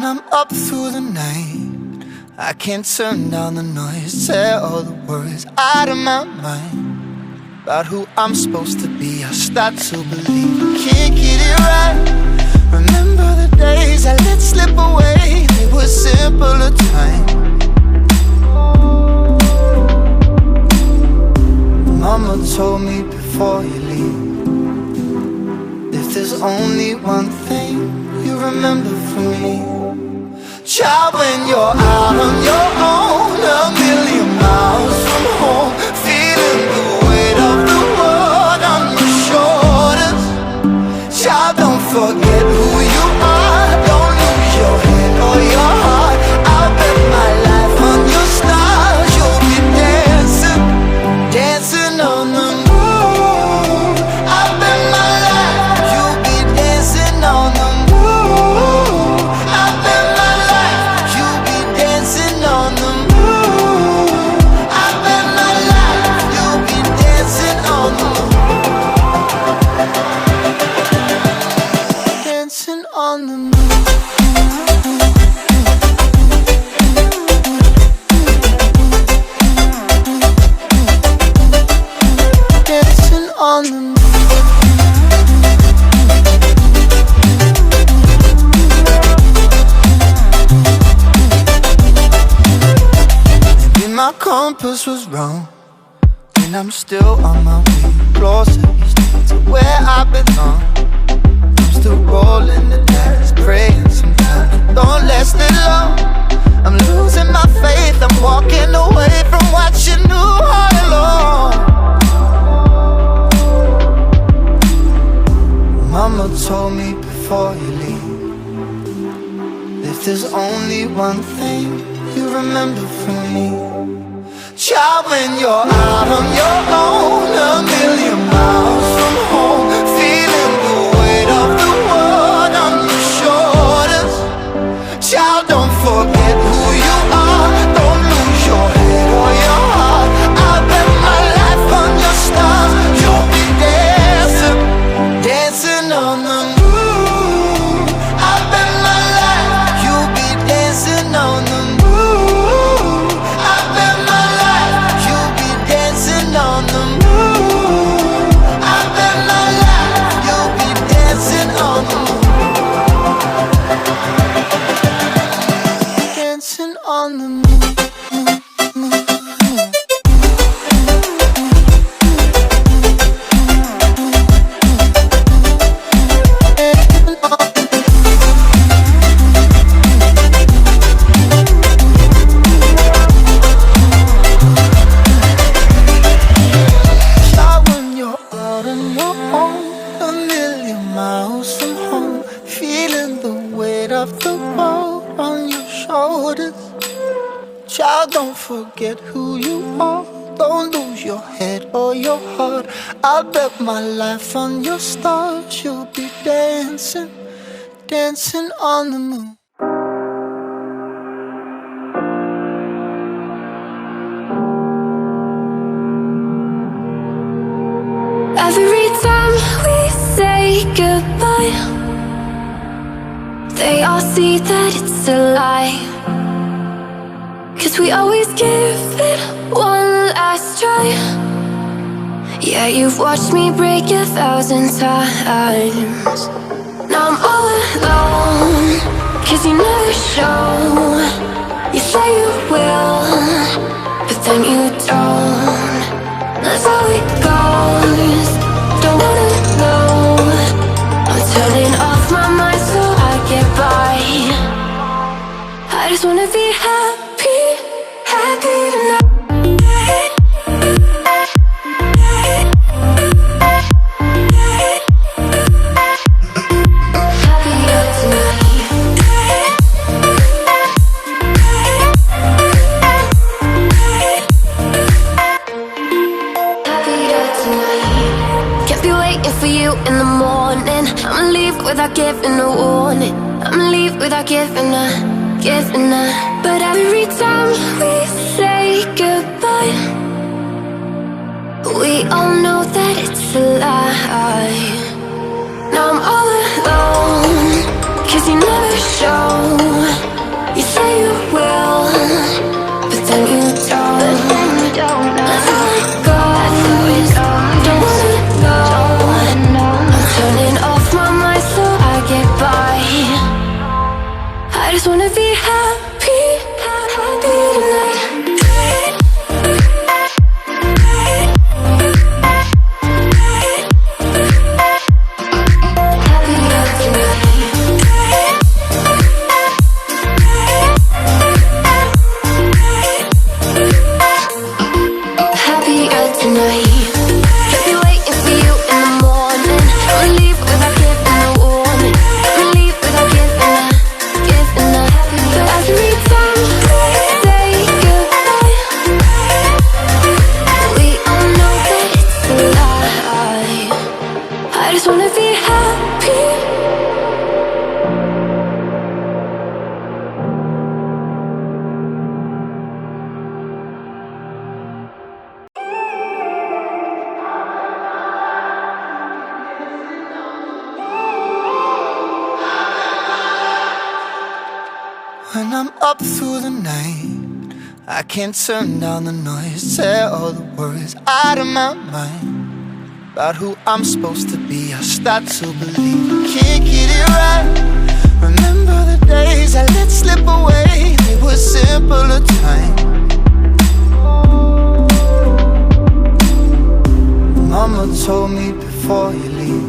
I'm up through the night, I can't turn down the noise. Say all the words out of my mind about who I'm supposed to be. I start to believe I can't get it right. Remember the days I let slip away, they were simpler times. Mama told me before you leave, if there's only one thing you remember from me, child, when you're out on your own, a million miles from home, feeling the weight of the world on your shoulders. Child, don't forget who you are, don't lose your head or your heart. I'll bet my life on your stars, you'll be dancing, dancing on the moon. I'll bet my life you'll be dancing on the moon. I'll bet my life you'll be dancing on the moon. I'll bet my life you'll be dancing on the moon. Dancing on the moon. Dancing on the moon. Maybe my compass was wrong, and I'm still on my way closer to where I belong. I'm still rolling the dice, praying sometimes don't last it long. I'm losing my faith, I'm walking away from what you knew all along. Mama told me before you leave, if there's only one thing you remember from me, child, when you're out on your own, a million miles from home, feeling the weight of the world on your shoulders. Child, don't forget who you are, don't lose your head or your heart. I'll bet my life on your stars, you'll be dancing, dancing on the moon. I'll bet my life you'll be dancing on the moon. I'll bet my life you'll be dancing on the moon. I'll bet my life you'll be dancing on the moon. Dancing on the moon. Child, when you're out on your own, a million miles from home, feeling the weight of the world on your shoulders. Child, don't forget who you are, don't lose your head or your heart. I'll bet my life on your stars, you'll be dancing, dancing on the moon. Every time we say goodbye, they all see that it's a lie. 'Cause we always give it one last try. Yeah, you've watched me break 1,000 times. Now I'm all alone, 'cause you never show. You say you will, but then you don't. That's how it goes, don't wanna know. I'm turning off my mind so I get by. I just wanna be happy, happy tonight. Happier tonight. Happier tonight. Can't be waiting for you in the morning. I'ma leave without giving a warning. I'ma leave without giving a. But every time we say goodbye, we all know that it's a lie. Now I'm all alone, 'cause you never show. I'm up through the night. I can't turn down the noise, tear all the worries out of my mind. About who I'm supposed to be, I start to believe I can't get it right. Remember the days I let slip away, they were simpler times. Mama told me before you leave,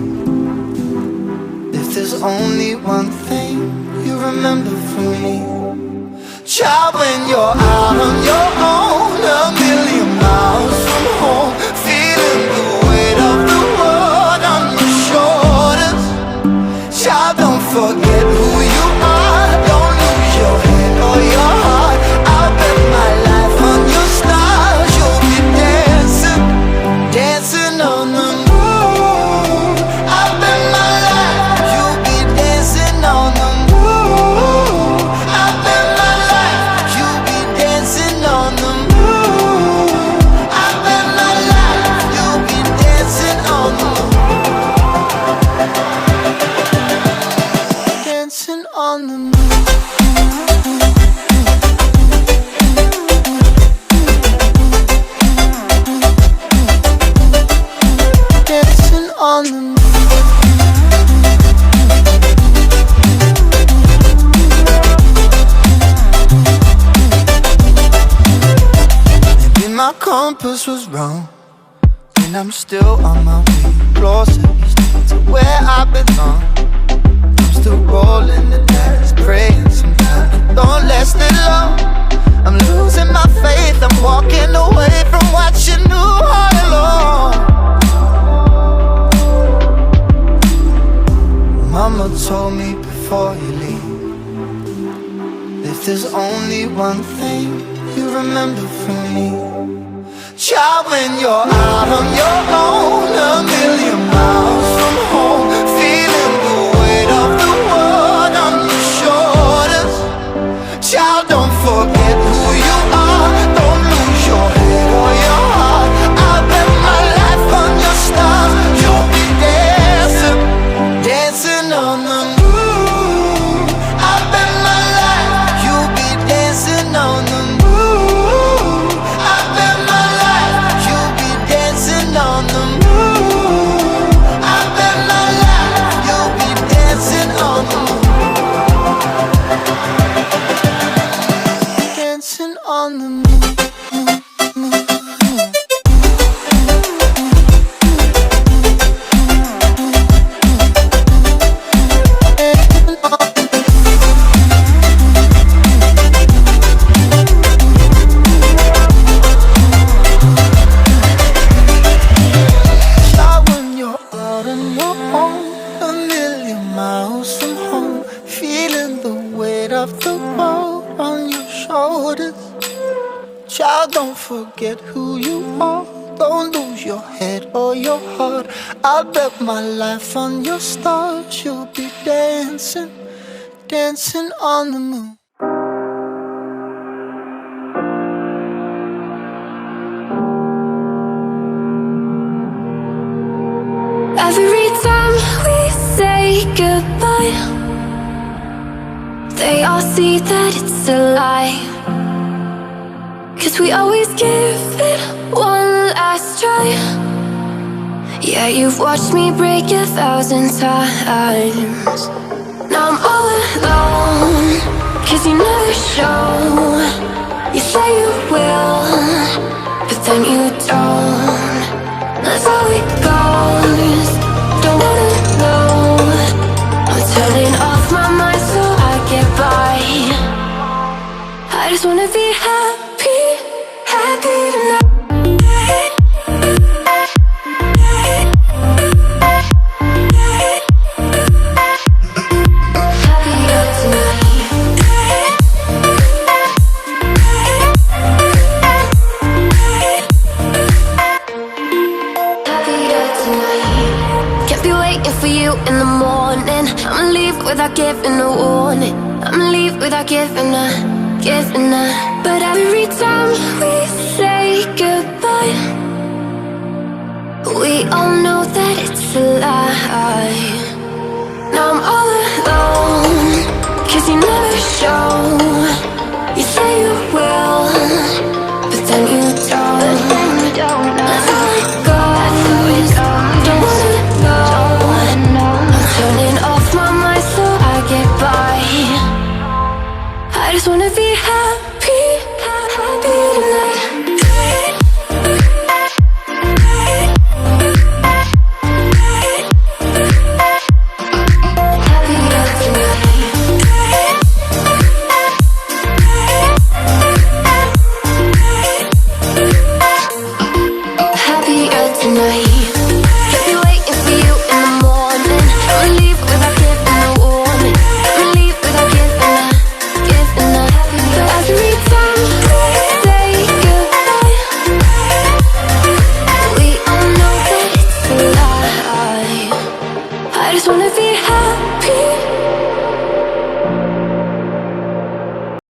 if there's only one thing you remember from me, child, when you're out on your own, a million miles from home, feeling the weight of the world on your shoulders. Child, don't forget who you are, don't lose your head or your heart. I'll bet my life on your stars, you'll be dancing, dancing on the moon. I'll bet my life, you'll be dancing on the moon. I'll bet my life, you'll be dancing on the moon. I'll bet my life, you'll be dancing on the moon. Dancing on the moon. Dancing on the moon. Maybe my compass was wrong, and I'm still on my way closer to where I belong. I'm still rolling the dice, praying sometimes it don't last it long. I'm losing my faith, I'm walking away from what you knew all along. Mama told me before you leave, if there's only one thing you remember from me, child, when you're out on your own, a million miles from home, feeling the weight of the world on your shoulders. Child, don't forget who you are, don't lose your head or your heart. I'll bet my life on your stars, you'll be dancing, dancing on the moon. I'll bet my life, you'll be dancing on the moon. I'll bet my life, you'll be dancing on the moon. I'll bet my life, you'll be dancing on the moon. Dancing on the moon. Child, when you're out on your own, a million miles from home, feeling the weight of the world on your shoulders. Child, don't forget who you are, don't lose your head or your heart. I'll bet my life on your stars, you'll be dancing, dancing on the moon. Every time we say goodbye, they all see that it's a lie. 'Cause we always give it one last try. Yeah, you've watched me break 1,000 times. Now I'm all alone, 'cause you never show. You say you will, but then you don't. That's how it goes, don't wanna know. I'm turning off my mind so I get by. I just wanna be happy, happy tonight. Happier tonight. Happier tonight. Can't be waiting for you in the morning. I'ma leave without giving a warning. I'ma leave without giving a. But every time we say goodbye, we all know that it's a lie. Now I'm all alone, 'cause you never show. believe